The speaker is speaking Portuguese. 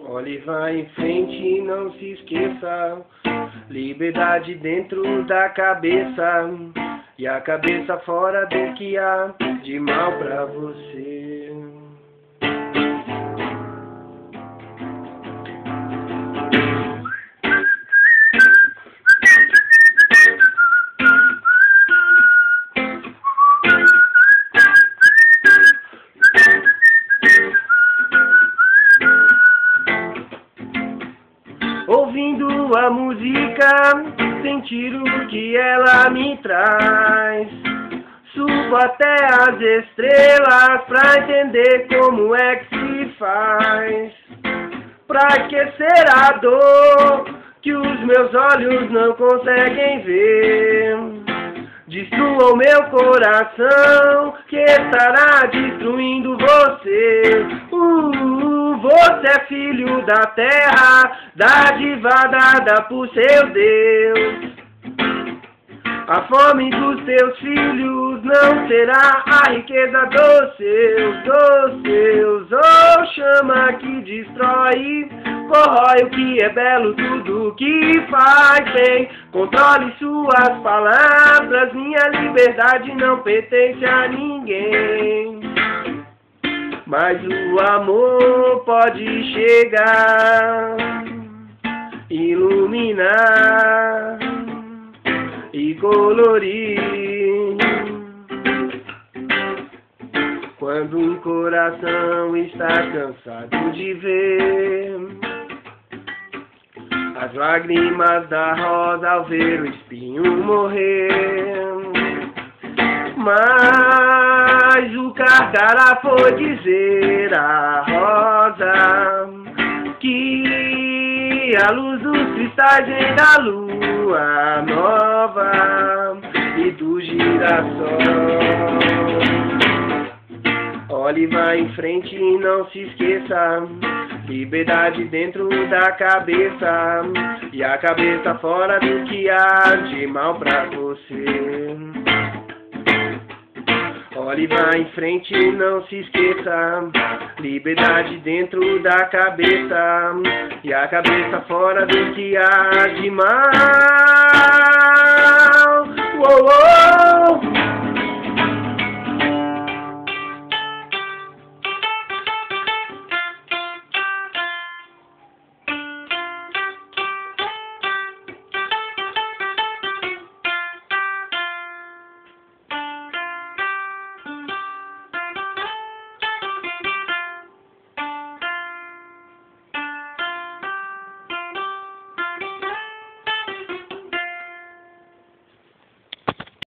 Olhe, vá em frente e não se esqueça. Liberdade dentro da cabeça e a cabeça fora do que há de mal pra você. Ouvindo a música, sentir o que ela me traz. Subo até as estrelas pra entender como é que se faz. Pra esquecer a dor que os meus olhos não conseguem ver. Destrua o meu coração, que estará destruindo você. Você é filho da terra, dádiva dada por seu Deus. A fome dos teus filhos não será a riqueza dos seus. Oh, chama que destrói, corrói o que é belo, tudo que faz bem. Controle suas palavras, minha liberdade não pertence a ninguém. Mas o amor pode chegar, iluminar e colorir. Quando um coração está cansado de ver as lágrimas da rosa ao ver o espinho morrer. Mas o Carcará foi dizer à rosa que a luz dos cristais vem da lua nova e do girassol. Olhe, vá em frente e não se esqueça. Liberdade dentro da cabeça e a cabeça fora do que há de mal pra você. Olhe, vá em frente e não se esqueça. Liberdade dentro da cabeça e a cabeça fora do que há de mal. Uou, uou.